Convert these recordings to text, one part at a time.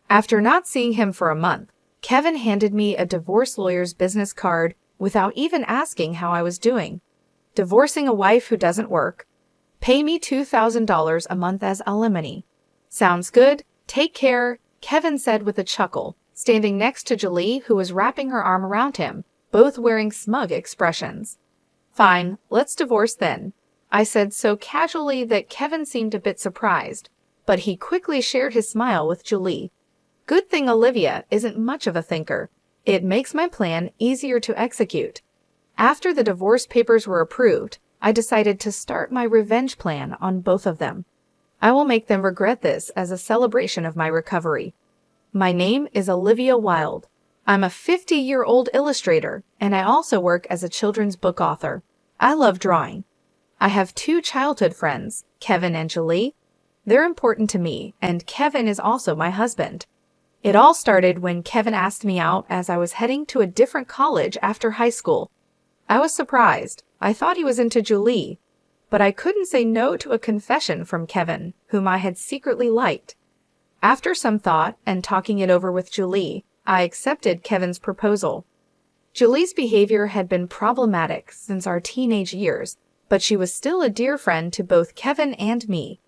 After not seeing him for a month, Kevin handed me a divorce lawyer's business card without even asking how I was doing. Divorcing a wife who doesn't work. Pay me $2,000 a month as alimony. Sounds good. Take care, Kevin said with a chuckle, standing next to Julie, who was wrapping her arm around him, both wearing smug expressions. Fine, let's divorce then, I said so casually that Kevin seemed a bit surprised, but he quickly shared his smile with Julie. Good thing Olivia isn't much of a thinker. It makes my plan easier to execute. After the divorce papers were approved, I decided to start my revenge plan on both of them. I will make them regret this as a celebration of my recovery. My name is Olivia Wilde. I'm a 50-year-old illustrator, and I also work as a children's book author. I love drawing. I have 2 childhood friends, Kevin and Julie. They're important to me, and Kevin is also my husband. It all started when Kevin asked me out as I was heading to a different college after high school. I was surprised. I thought he was into Julie, but I couldn't say no to a confession from Kevin, whom I had secretly liked. After some thought and talking it over with Julie, I accepted Kevin's proposal. Julie's behavior had been problematic since our teenage years, but she was still a dear friend to both Kevin and me.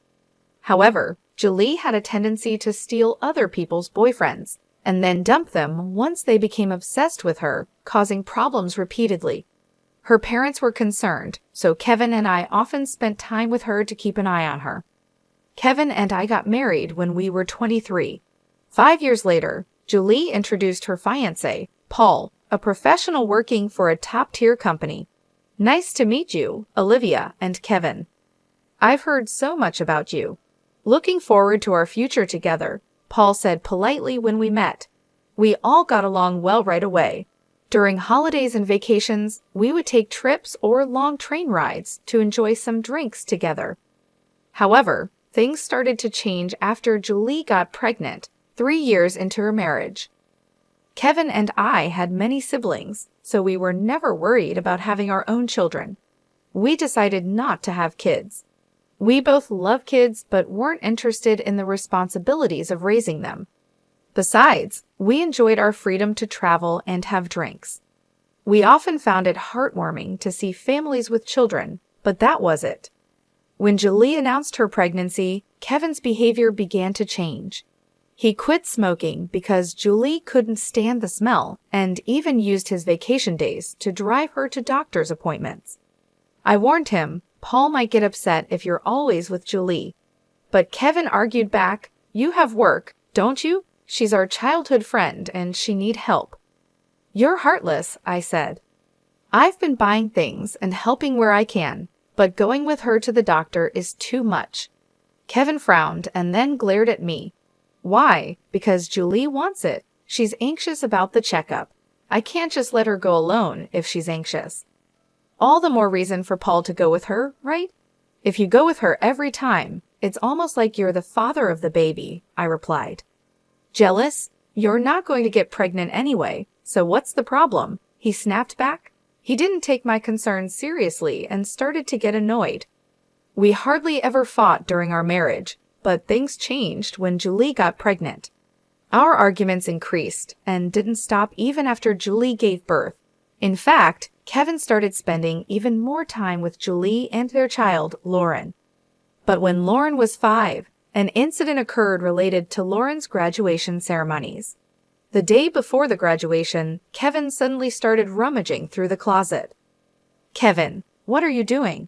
However, Julie had a tendency to steal other people's boyfriends and then dump them once they became obsessed with her, causing problems repeatedly. Her parents were concerned, so Kevin and I often spent time with her to keep an eye on her. Kevin and I got married when we were 23. 5 years later, Julie introduced her fiancé, Paul, a professional working for a top-tier company. Nice to meet you, Olivia and Kevin. I've heard so much about you. Looking forward to our future together, Paul said politely when we met. We all got along well right away. During holidays and vacations, we would take trips or long train rides to enjoy some drinks together. However, things started to change after Julie got pregnant, 3 years into her marriage. Kevin and I had many siblings, so we were never worried about having our own children. We decided not to have kids. We both love kids but weren't interested in the responsibilities of raising them. Besides, we enjoyed our freedom to travel and have drinks. We often found it heartwarming to see families with children, but that was it. When Julie announced her pregnancy, Kevin's behavior began to change. He quit smoking because Julie couldn't stand the smell and even used his vacation days to drive her to doctor's appointments. I warned him, Paul might get upset if you're always with Julie. But Kevin argued back, you have work, don't you? She's our childhood friend and she needs help. You're heartless, I said. I've been buying things and helping where I can, but going with her to the doctor is too much. Kevin frowned and then glared at me. Why? Because Julie wants it. She's anxious about the checkup. I can't just let her go alone if she's anxious. All the more reason for Paul to go with her, right? If you go with her every time, it's almost like you're the father of the baby, I replied. Jealous? You're not going to get pregnant anyway, so what's the problem? He snapped back. He didn't take my concerns seriously and started to get annoyed. We hardly ever fought during our marriage, but things changed when Julie got pregnant. Our arguments increased and didn't stop even after Julie gave birth. In fact, Kevin started spending even more time with Julie and their child, Lauren. But when Lauren was 5, an incident occurred related to Lauren's graduation ceremonies. The day before the graduation, Kevin suddenly started rummaging through the closet. Kevin, what are you doing?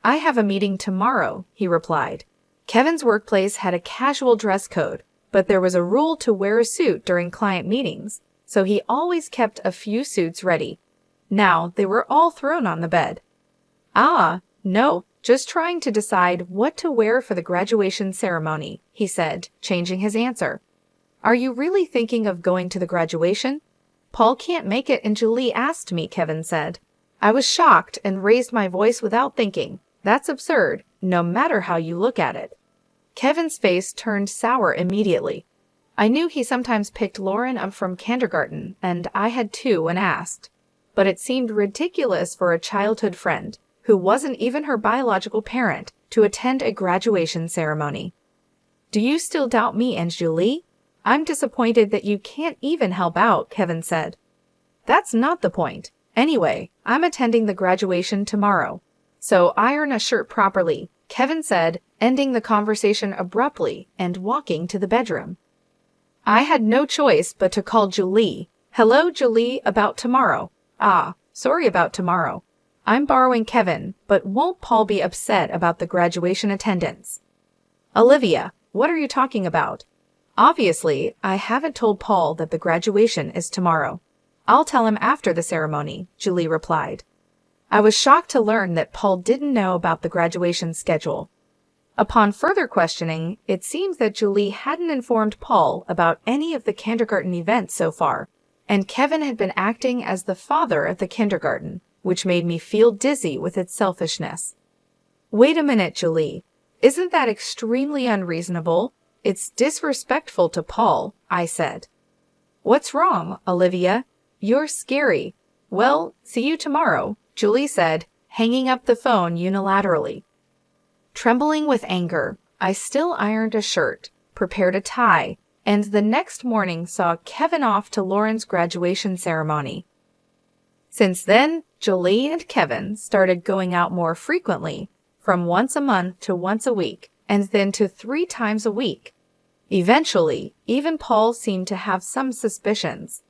I have a meeting tomorrow, he replied. Kevin's workplace had a casual dress code, but there was a rule to wear a suit during client meetings, so he always kept a few suits ready. Now they were all thrown on the bed. No, just trying to decide what to wear for the graduation ceremony, he said, changing his answer. Are you really thinking of going to the graduation? Paul can't make it and Julie asked me, Kevin said. I was shocked and raised my voice without thinking. That's absurd, no matter how you look at it. Kevin's face turned sour immediately. I knew he sometimes picked Lauren up from kindergarten, and I had too and asked. But it seemed ridiculous for a childhood friend, who wasn't even her biological parent, to attend a graduation ceremony. Do you still doubt me and Julie? I'm disappointed that you can't even help out, Kevin said. That's not the point. Anyway, I'm attending the graduation tomorrow. So iron a shirt properly, Kevin said, ending the conversation abruptly and walking to the bedroom. I had no choice but to call Julie. Hello, Julie, about tomorrow. Sorry about tomorrow. I'm borrowing Kevin, but won't Paul be upset about the graduation attendance? Olivia, what are you talking about? Obviously, I haven't told Paul that the graduation is tomorrow. I'll tell him after the ceremony, Julie replied. I was shocked to learn that Paul didn't know about the graduation schedule. Upon further questioning, it seems that Julie hadn't informed Paul about any of the kindergarten events so far, and Kevin had been acting as the father at the kindergarten, which made me feel dizzy with its selfishness. Wait a minute, Julie. Isn't that extremely unreasonable? It's disrespectful to Paul, I said. What's wrong, Olivia? You're scary. Well, see you tomorrow, Julie said, hanging up the phone unilaterally. Trembling with anger, I still ironed a shirt, prepared a tie, and the next morning saw Kevin off to Lauren's graduation ceremony. Since then, Julie and Kevin started going out more frequently, from once a month to once a week, and then to 3 times a week. Eventually, even Paul seemed to have some suspicions.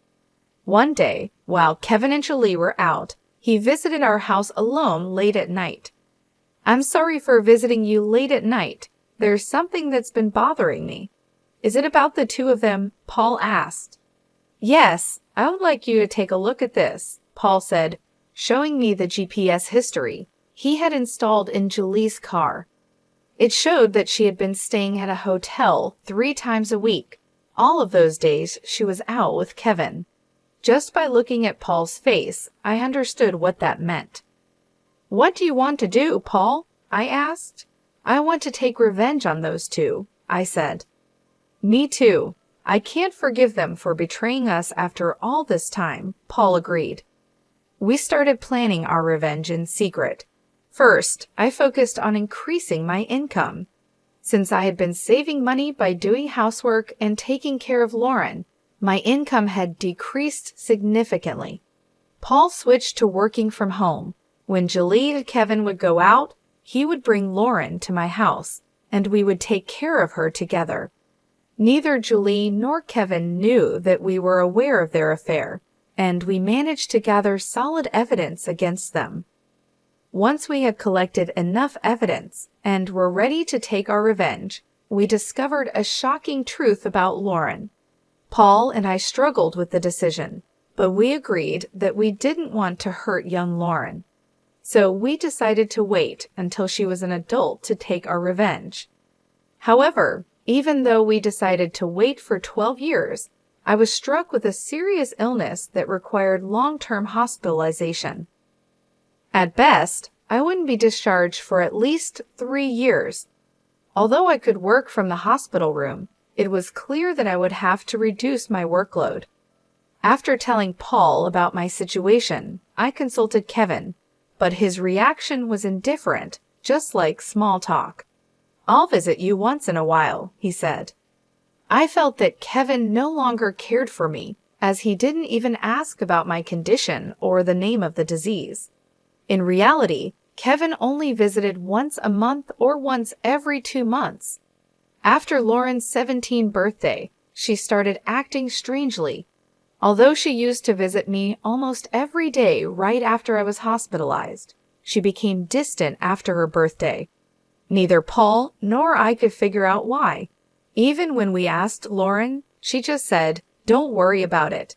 One day, while Kevin and Julie were out, he visited our house alone late at night. I'm sorry for visiting you late at night. There's something that's been bothering me. Is it about the 2 of them? Paul asked. Yes, I would like you to take a look at this, Paul said, showing me the GPS history he had installed in Julie's car. It showed that she had been staying at a hotel 3 times a week. All of those days she was out with Kevin. Just by looking at Paul's face, I understood what that meant. What do you want to do, Paul? I asked. I want to take revenge on those 2, I said. Me too. I can't forgive them for betraying us after all this time, Paul agreed. We started planning our revenge in secret. First, I focused on increasing my income. Since I had been saving money by doing housework and taking care of Lauren, my income had decreased significantly. Paul switched to working from home. When Julie and Kevin would go out, he would bring Lauren to my house, and we would take care of her together. Neither Julie nor Kevin knew that we were aware of their affair, and we managed to gather solid evidence against them. Once we had collected enough evidence and were ready to take our revenge, we discovered a shocking truth about Lauren. Paul and I struggled with the decision, but we agreed that we didn't want to hurt young Lauren. So we decided to wait until she was an adult to take our revenge. However, even though we decided to wait for 12 years, I was struck with a serious illness that required long-term hospitalization. At best, I wouldn't be discharged for at least 3 years. Although I could work from the hospital room, it was clear that I would have to reduce my workload. After telling Paul about my situation, I consulted Kevin, but his reaction was indifferent, just like small talk. I'll visit you once in a while, he said. I felt that Kevin no longer cared for me, as he didn't even ask about my condition or the name of the disease. In reality, Kevin only visited once a month or once every 2 months. After Lauren's 17th birthday, she started acting strangely. Although she used to visit me almost every day right after I was hospitalized, she became distant after her birthday. Neither Paul nor I could figure out why. Even when we asked Lauren, she just said, "Don't worry about it."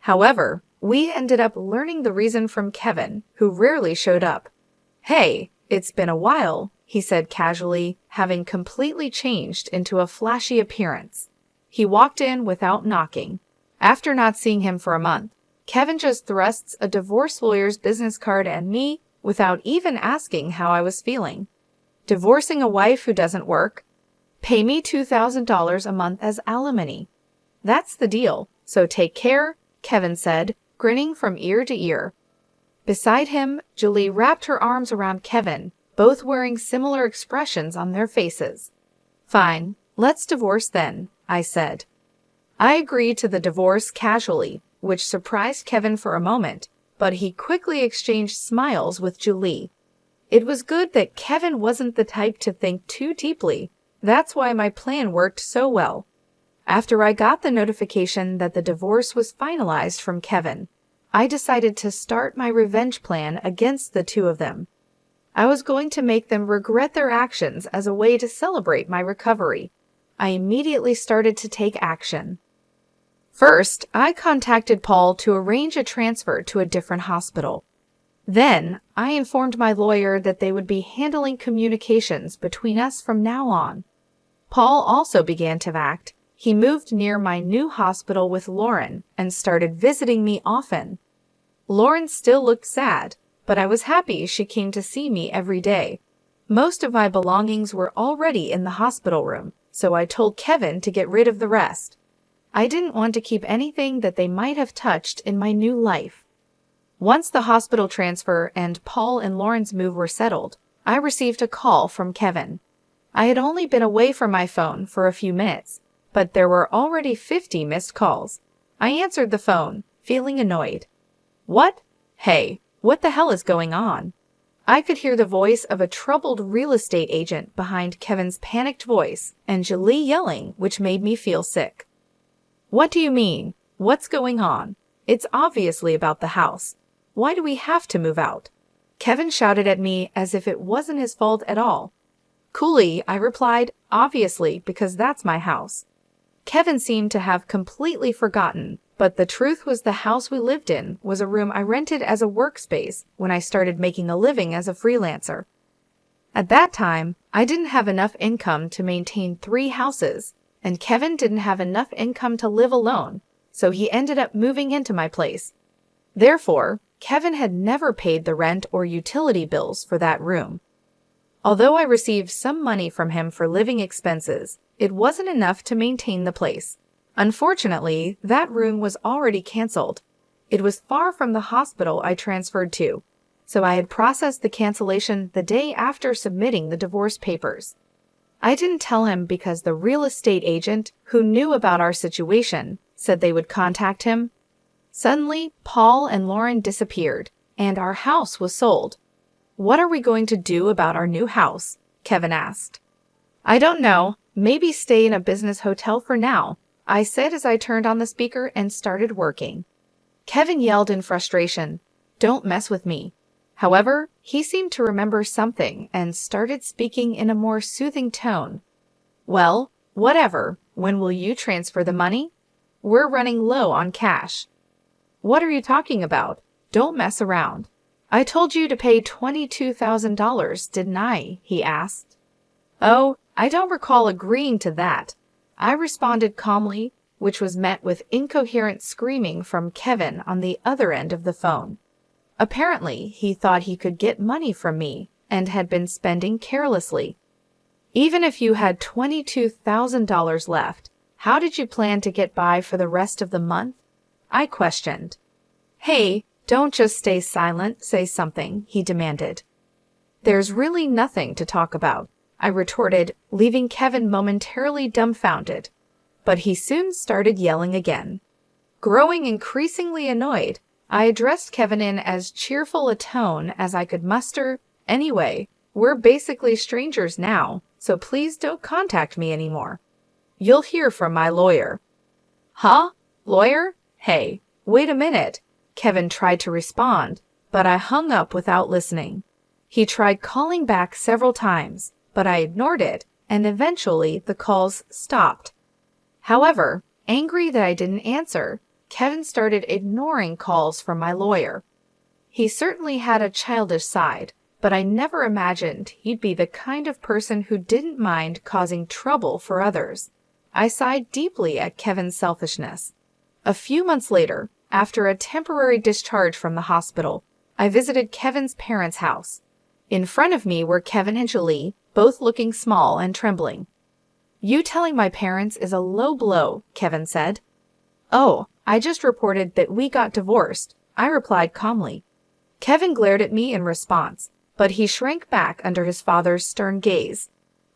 However, we ended up learning the reason from Kevin, who rarely showed up. "Hey, it's been a while," he said casually, having completely changed into a flashy appearance. He walked in without knocking. After not seeing him for a month, Kevin just thrusts a divorce lawyer's business card at me without even asking how I was feeling. Divorcing a wife who doesn't work? Pay me $2,000 a month as alimony. That's the deal, so take care, Kevin said, grinning from ear to ear. Beside him, Julie wrapped her arms around Kevin, both wearing similar expressions on their faces. Fine, let's divorce then, I said. I agreed to the divorce casually, which surprised Kevin for a moment, but he quickly exchanged smiles with Julie. It was good that Kevin wasn't the type to think too deeply. That's why my plan worked so well. After I got the notification that the divorce was finalized from Kevin, I decided to start my revenge plan against the two of them. I was going to make them regret their actions as a way to celebrate my recovery. I immediately started to take action. First, I contacted Paul to arrange a transfer to a different hospital. Then, I informed my lawyer that they would be handling communications between us from now on. Paul also began to act. He moved near my new hospital with Lauren and started visiting me often. Lauren still looked sad, but I was happy she came to see me every day. Most of my belongings were already in the hospital room, so I told Kevin to get rid of the rest. I didn't want to keep anything that they might have touched in my new life. Once the hospital transfer and Paul and Lauren's move were settled, I received a call from Kevin. I had only been away from my phone for a few minutes, but there were already 50 missed calls. I answered the phone, feeling annoyed. What? Hey, what the hell is going on? I could hear the voice of a troubled real estate agent behind Kevin's panicked voice and Julie yelling, which made me feel sick. What do you mean? What's going on? It's obviously about the house. Why do we have to move out? Kevin shouted at me as if it wasn't his fault at all. Coolly, I replied, obviously, because that's my house. Kevin seemed to have completely forgotten, but the truth was the house we lived in was a room I rented as a workspace when I started making a living as a freelancer. At that time, I didn't have enough income to maintain 3 houses, and Kevin didn't have enough income to live alone, so he ended up moving into my place. Therefore, Kevin had never paid the rent or utility bills for that room. Although I received some money from him for living expenses, it wasn't enough to maintain the place. Unfortunately, that room was already canceled. It was far from the hospital I transferred to, so I had processed the cancellation the day after submitting the divorce papers. I didn't tell him because the real estate agent, who knew about our situation, said they would contact him. Suddenly, Paul and Lauren disappeared, and our house was sold. What are we going to do about our new house? Kevin asked. I don't know. Maybe stay in a business hotel for now, I said as I turned on the speaker and started working. Kevin yelled in frustration, "Don't mess with me." However, he seemed to remember something and started speaking in a more soothing tone. Well, whatever. When will you transfer the money? We're running low on cash. What are you talking about? Don't mess around. I told you to pay $22,000, didn't I? He asked. Oh, I don't recall agreeing to that. I responded calmly, which was met with incoherent screaming from Kevin on the other end of the phone. Apparently, he thought he could get money from me and had been spending carelessly. Even if you had $22,000 left, how did you plan to get by for the rest of the month? I questioned. Hey, don't just stay silent, say something, he demanded. There's really nothing to talk about, I retorted, leaving Kevin momentarily dumbfounded. But he soon started yelling again. Growing increasingly annoyed, I addressed Kevin in as cheerful a tone as I could muster. Anyway, we're basically strangers now, so please don't contact me anymore. You'll hear from my lawyer. Huh? Lawyer? Hey, wait a minute. Kevin tried to respond, but I hung up without listening. He tried calling back several times, but I ignored it, and eventually the calls stopped. However, angry that I didn't answer, Kevin started ignoring calls from my lawyer. He certainly had a childish side, but I never imagined he'd be the kind of person who didn't mind causing trouble for others. I sighed deeply at Kevin's selfishness. A few months later, after a temporary discharge from the hospital, I visited Kevin's parents' house. In front of me were Kevin and Julie, both looking small and trembling. You telling my parents is a low blow, Kevin said. Oh, I just reported that we got divorced, I replied calmly. Kevin glared at me in response, but he shrank back under his father's stern gaze.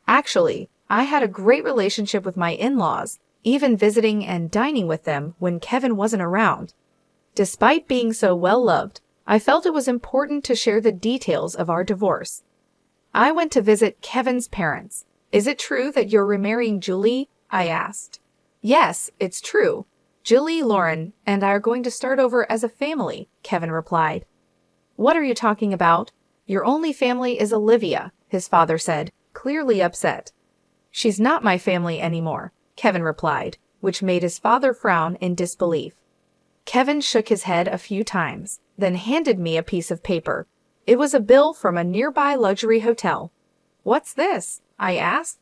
Actually, I had a great relationship with my in-laws. even visiting and dining with them when Kevin wasn't around. Despite being so well-loved, I felt it was important to share the details of our divorce. I went to visit Kevin's parents. "Is it true that you're remarrying Julie?" I asked. "Yes, it's true. Julie, Lauren, and I are going to start over as a family," Kevin replied. "What are you talking about? Your only family is Olivia," his father said, clearly upset. "She's not my family anymore," Kevin replied, which made his father frown in disbelief. Kevin shook his head a few times, then handed me a piece of paper. It was a bill from a nearby luxury hotel. "What's this?" I asked.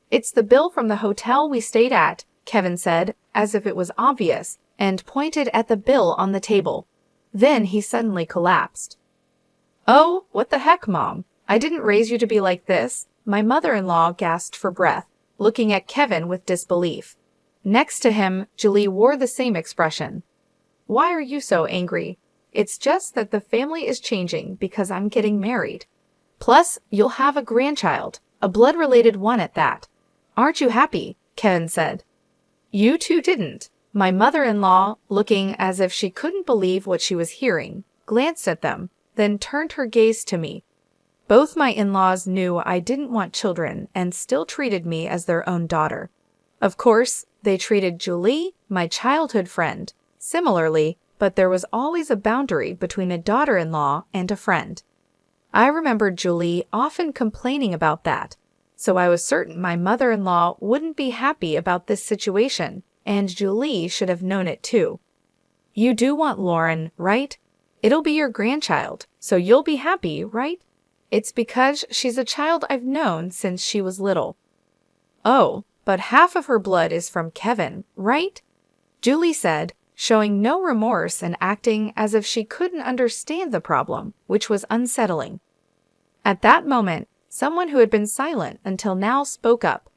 "It's the bill from the hotel we stayed at," Kevin said, as if it was obvious, and pointed at the bill on the table. Then he suddenly collapsed. "Oh, what the heck, Mom? I didn't raise you to be like this," my mother-in-law gasped for breath, looking at Kevin with disbelief. Next to him, Julie wore the same expression. "Why are you so angry? It's just that the family is changing because I'm getting married. Plus, you'll have a grandchild, a blood-related one at that. Aren't you happy?" Kevin said. "You two didn't." My mother-in-law, looking as if she couldn't believe what she was hearing, glanced at them, then turned her gaze to me. Both my in-laws knew I didn't want children and still treated me as their own daughter. Of course, they treated Julie, my childhood friend, similarly, but there was always a boundary between a daughter-in-law and a friend. I remembered Julie often complaining about that, so I was certain my mother-in-law wouldn't be happy about this situation, and Julie should have known it too. "You do want Lauren, right? It'll be your grandchild, so you'll be happy, right? It's because she's a child I've known since she was little." "Oh, but half of her blood is from Kevin, right?" Julie said, showing no remorse and acting as if she couldn't understand the problem, which was unsettling. At that moment, someone who had been silent until now spoke up.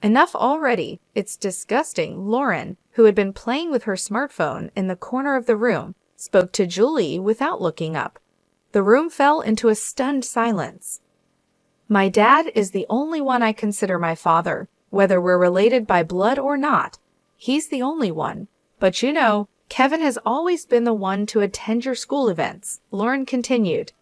"Enough already. It's disgusting." Lauren, who had been playing with her smartphone in the corner of the room, spoke to Julie without looking up. The room fell into a stunned silence. "My dad is the only one I consider my father, whether we're related by blood or not. He's the only one. But you know, Kevin has always been the one to attend your school events," Lauren continued.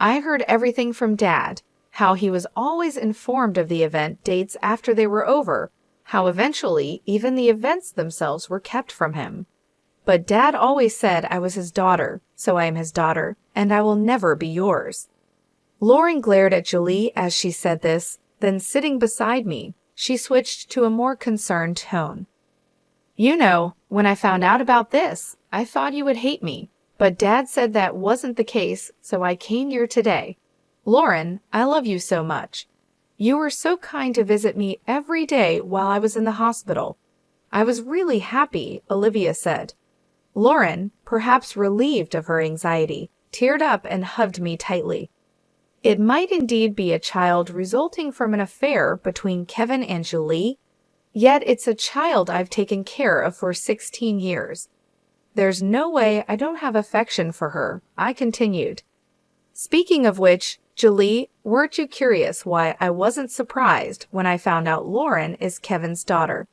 "I heard everything from Dad, how he was always informed of the event dates after they were over, how eventually even the events themselves were kept from him. But Dad always said I was his daughter, so I am his daughter, and I will never be yours." Lauren glared at Julie as she said this, then sitting beside me, she switched to a more concerned tone. "You know, when I found out about this, I thought you would hate me, but Dad said that wasn't the case, so I came here today. Lauren, I love you so much. You were so kind to visit me every day while I was in the hospital. I was really happy," Olivia said. Lauren, perhaps relieved of her anxiety, teared up and hugged me tightly. It might indeed be a child resulting from an affair between Kevin and Julie, yet it's a child I've taken care of for 16 years. There's no way I don't have affection for her, I continued. "Speaking of which, Julie, weren't you curious why I wasn't surprised when I found out Lauren is Kevin's daughter?"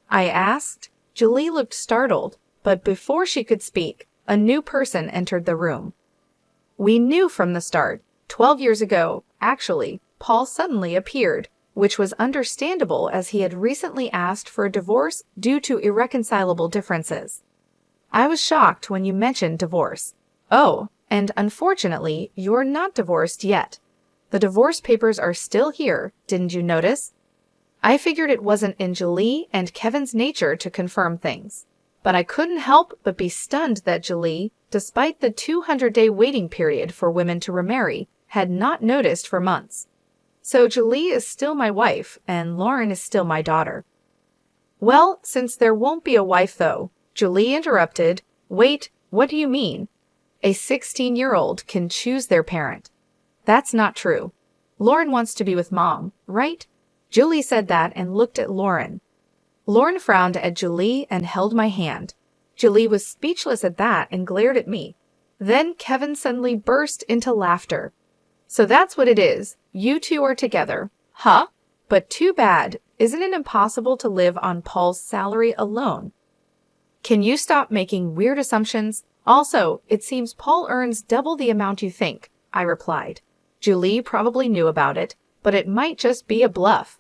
I asked. Julie looked startled, but before she could speak, a new person entered the room. "We knew from the start. 12 years ago, actually, Paul suddenly appeared, which was understandable as he had recently asked for a divorce due to irreconcilable differences. I was shocked when you mentioned divorce. Oh, and unfortunately, you're not divorced yet. The divorce papers are still here, didn't you notice? I figured it wasn't in Julie and Kevin's nature to confirm things. But I couldn't help but be stunned that Julie, despite the 200-day waiting period for women to remarry, had not noticed for months. So Julie is still my wife, and Lauren is still my daughter." "Well, since there won't be a wife, though," Julie interrupted. "Wait, what do you mean? A 16-year-old can choose their parent." "That's not true. Lauren wants to be with Mom, right?" Julie said that and looked at Lauren. Lauren frowned at Julie and held my hand. Julie was speechless at that and glared at me. Then Kevin suddenly burst into laughter. "So that's what it is. You two are together. Huh? But too bad. Isn't it impossible to live on Paul's salary alone? Can you stop making weird assumptions? Also, it seems Paul earns double the amount you think, I replied. Julie probably knew about it, but it might just be a bluff.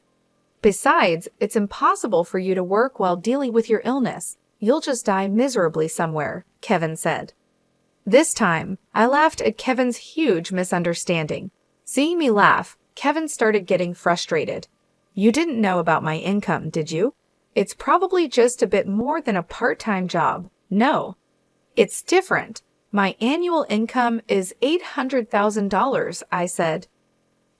Besides, it's impossible for you to work while dealing with your illness. You'll just die miserably somewhere, Kevin said. This time, I laughed at Kevin's huge misunderstanding. Seeing me laugh, Kevin started getting frustrated. You didn't know about my income, did you? It's probably just a bit more than a part-time job. No. It's different. My annual income is $800,000, I said.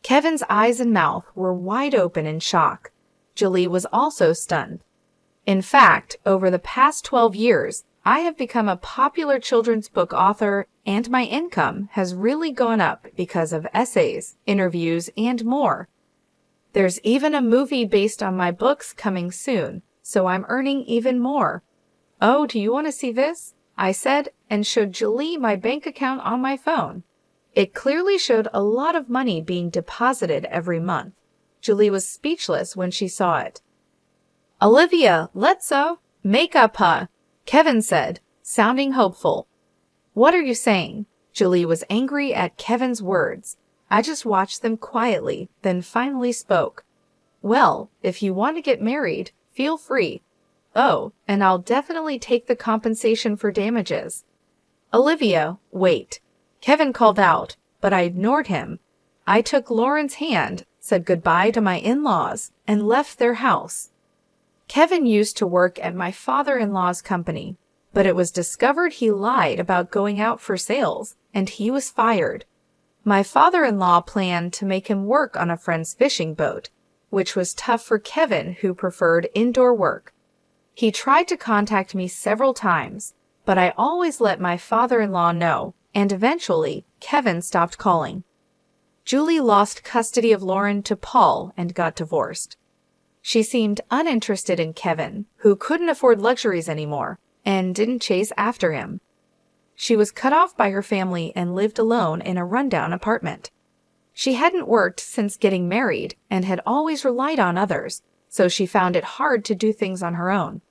Kevin's eyes and mouth were wide open in shock. Julie was also stunned. In fact, over the past 12 years, I have become a popular children's book author, and my income has really gone up because of essays, interviews, and more. There's even a movie based on my books coming soon, so I'm earning even more. Oh, do you want to see this? I said, and showed Julie my bank account on my phone. It clearly showed a lot of money being deposited every month. Julie was speechless when she saw it. Olivia, let's make up, huh? Kevin said, sounding hopeful. What are you saying? Julie was angry at Kevin's words. I just watched them quietly, then finally spoke. Well, if you want to get married, feel free. Oh, and I'll definitely take the compensation for damages. Olivia, wait. Kevin called out, but I ignored him. I took Lauren's hand, said goodbye to my in-laws, and left their house. Kevin used to work at my father-in-law's company, but it was discovered he lied about going out for sales, and he was fired. My father-in-law planned to make him work on a friend's fishing boat, which was tough for Kevin, who preferred indoor work. He tried to contact me several times, but I always let my father-in-law know, and eventually, Kevin stopped calling. Julie lost custody of Lauren to Paul and got divorced. She seemed uninterested in Kevin, who couldn't afford luxuries anymore, and didn't chase after him. She was cut off by her family and lived alone in a rundown apartment. She hadn't worked since getting married and had always relied on others, so she found it hard to do things on her own.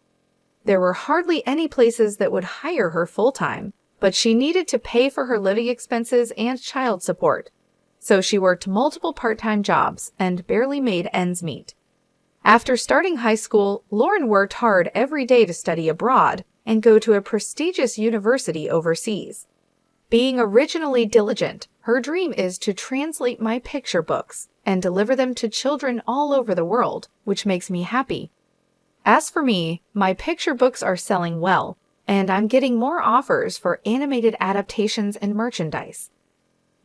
There were hardly any places that would hire her full-time, but she needed to pay for her living expenses and child support. So she worked multiple part-time jobs and barely made ends meet. After starting high school, Lauren worked hard every day to study abroad and go to a prestigious university overseas. Being originally diligent, her dream is to translate my picture books and deliver them to children all over the world, which makes me happy. As for me, my picture books are selling well, and I'm getting more offers for animated adaptations and merchandise.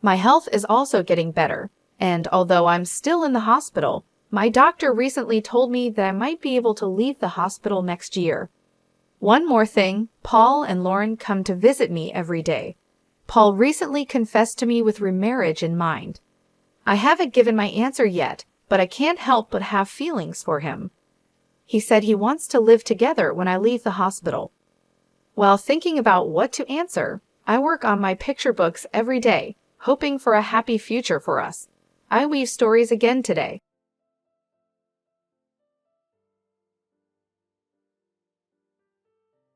My health is also getting better, and although I'm still in the hospital, my doctor recently told me that I might be able to leave the hospital next year. One more thing, Paul and Lauren come to visit me every day. Paul recently confessed to me with remarriage in mind. I haven't given my answer yet, but I can't help but have feelings for him. He said he wants to live together when I leave the hospital. While thinking about what to answer, I work on my picture books every day, hoping for a happy future for us. I weave stories again today.